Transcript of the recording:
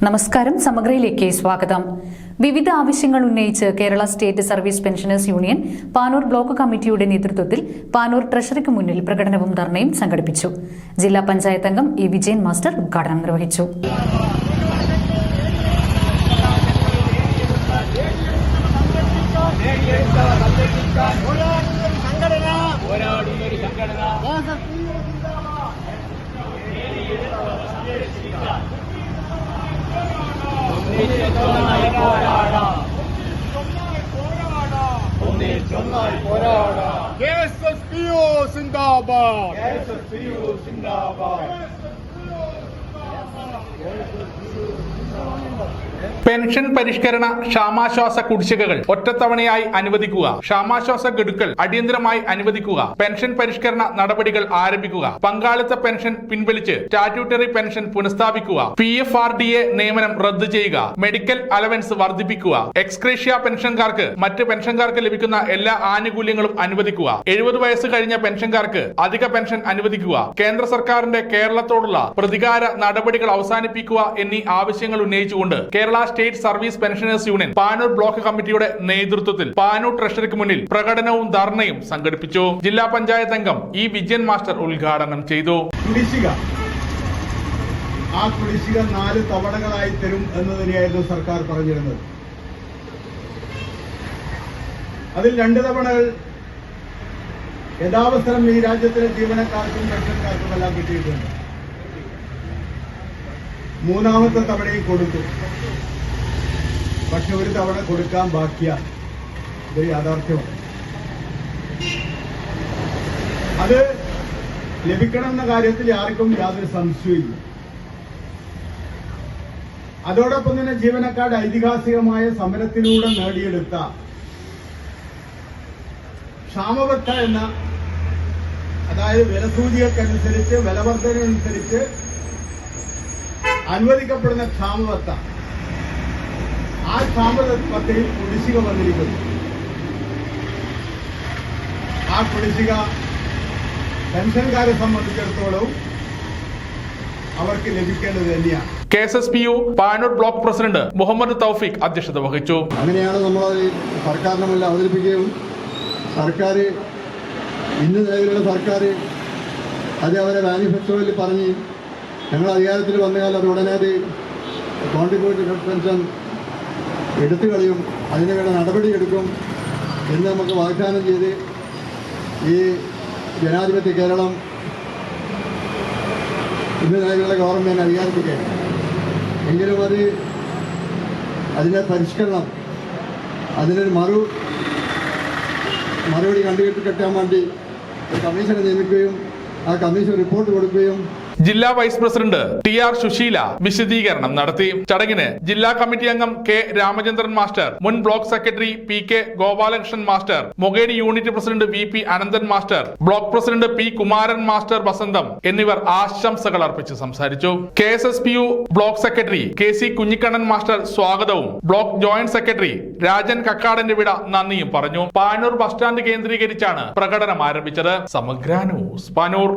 നമസ്കാരം. സമഗ്രയിലേക്ക് സ്വാഗതം. വിവിധ ആവശ്യങ്ങൾ ഉന്നയിച്ച് Kerala state service pensioners union Panoor block കമ്മിറ്റിയുടെ നേതൃത്വത്തിൽ പാനൂർ ട്രഷറിക്ക് മുന്നിൽ പ്രകടനവും ധർണയും സംഘടിപ്പിച്ചു. ജില്ലാ പഞ്ചായത്ത് അംഗം ഇ വിജയൻ മാസ്റ്റർ ഉദ്ഘാടനം നിർവഹിച്ചു. പെൻഷൻ പരിഷ്കരണ ക്ഷാമാശ്വാസ കുടിശ്ശികകൾ ഒറ്റത്തവണയായി അനുവദിക്കുക, ക്ഷാമാശ്വാസ ഗഡുക്കൾ അടിയന്തരമായി അനുവദിക്കുക, പെൻഷൻ പരിഷ്കരണ നടപടികൾ ആരംഭിക്കുക, പങ്കാളിത്ത പെൻഷൻ പിൻവലിച്ച് സ്റ്റാറ്റ്യൂട്ടറി പെൻഷൻ പുനഃസ്ഥാപിക്കുക, PFRDA നിയമനം റദ്ദു ചെയ്യുക, മെഡിക്കൽ അലവൻസ് വർദ്ധിപ്പിക്കുക, എക്സ്ഗ്രേഷ്യ പെൻഷൻകാർക്ക് മറ്റ് പെൻഷൻകാർക്ക് ലഭിക്കുന്ന എല്ലാ ആനുകൂല്യങ്ങളും അനുവദിക്കുക, 70 വയസ്സ് കഴിഞ്ഞ പെൻഷൻകാർക്ക് അധിക പെൻഷൻ അനുവദിക്കുക, കേന്ദ്ര സർക്കാരിന്റെ കേരളത്തോടുള്ള പ്രതികാര നടപടികൾ അവസാനിപ്പിക്കുക എന്നീ ആവശ്യങ്ങൾ ഉന്നയിച്ചുകൊണ്ട് Kerala state service pensioners union Panoor block കമ്മിറ്റിയുടെ നേതൃത്വത്തിൽ പാനൂർ ട്രഷറിക്ക് മുന്നിൽ പ്രകടനവും ധർണയും സംഘടിപ്പിച്ചു. ജില്ലാ പഞ്ചായത്ത് അംഗം ഇ വിജയൻ മാസ്റ്റർ ഉദ്ഘാടനം ചെയ്തു. ആ കുടിശ്ശിക 4 തവണകളായി തരും എന്ന് തന്നെയായിരുന്നു സർക്കാർ പറഞ്ഞിരുന്നത്. അതിൽ 2 തവണകൾ യഥാവസരം ഈ രാജ്യത്തിലെ ജീവനക്കാർക്കും പെൻഷൻകാർക്കും എല്ലാം കിട്ടിയിട്ടുണ്ട്. 3ാമത്തെ തവണയും കൊടുത്തു. പക്ഷെ 1 തവണ കൊടുക്കാൻ ബാക്കിയാണ്. ഇത് യാഥാർത്ഥ്യമാണ്. അത് ലഭിക്കണമെന്ന കാര്യത്തിൽ ആർക്കും യാതൊരു സംശയമില്ല. അതോടൊപ്പം തന്നെ ജീവനക്കാരുടെ ഐതിഹാസികമായ സമരത്തിലൂടെ നേടിയെടുത്ത ക്ഷാമബത്ത എന്ന, അതായത് വിലസൂചികക്കനുസരിച്ച് വിലവർദ്ധനനുസരിച്ച് അനുവദിക്കപ്പെടുന്ന ക്ഷാമബത്ത, ആ ക്ഷാമബത്തയിൽ കുടിശ്ശിക വന്നിരിക്കുന്നു. ആ കുടിശ്ശിക പെൻഷൻകാരെ സംബന്ധിച്ചിടത്തോളം അവർക്ക് ലഭിക്കേണ്ടത് തന്നെയാണ്. KSSPU Panoor block president Muhammad Thoufeeq അധ്യക്ഷത വഹിച്ചു. അങ്ങനെയാണ് നമ്മൾ സർക്കാരിന് മുന്നിൽ അവതരിപ്പിക്കുകയും സർക്കാർ ഇന്ന് നിലവിലുള്ള സർക്കാർ അത് അവരെ മാനിഫെസ്റ്റോയിൽ പറഞ്ഞ് ഞങ്ങൾ അധികാരത്തിൽ വന്നാൽ അത് ഉടനെ അത് കോൺട്രിബ്യൂട്ടറി പെൻഷൻ എടുത്തു കളയും, അതിന് വേണ്ട നടപടിയെടുക്കും എന്ന് നമുക്ക് വാഗ്ദാനം ചെയ്ത് ഈ ജനാധിപത്യ കേരളം ഇന്ന് നിലവിലുള്ള ഗവൺമെൻറ് അധികാരത്തിലേക്ക്. എങ്കിലും അതിൻ്റെ പരിഷ്കരണം, അതിനൊരു മറുപടി കണ്ടുകെട്ടാൻ വേണ്ടി ഒരു കമ്മീഷനെ നിയമിക്കുകയും ആ കമ്മീഷൻ റിപ്പോർട്ട് കൊടുക്കുകയും ജില്ലാ വൈസ് പ്രസിഡന്റ് TR സുശീല വിശദീകരണം നടത്തി. ചടങ്ങിന് ജില്ലാ കമ്മിറ്റി അംഗം K രാമചന്ദ്രൻ മാസ്റ്റർ, മുൻ block secretary PK Gopalakrishnan master, Mokeri unit president VP Ananthan master, block president P Kumaran master വസന്തം എന്നിവർ ആശംസകൾ അർപ്പിച്ച് സംസാരിച്ചു. KSSPU block secretary KC Kunhikannan master സ്വാഗതവും ബ്ലോക്ക് ജോയിന്റ് സെക്രട്ടറി രാജൻ കക്കാടന്റെ വിട നന്ദിയും പറഞ്ഞു. പാനൂർ ബസ് സ്റ്റാൻഡ് കേന്ദ്രീകരിച്ചാണ് പ്രകടനം ആരംഭിച്ചത്. സമഗ്ര ന്യൂസ് പാനൂർ.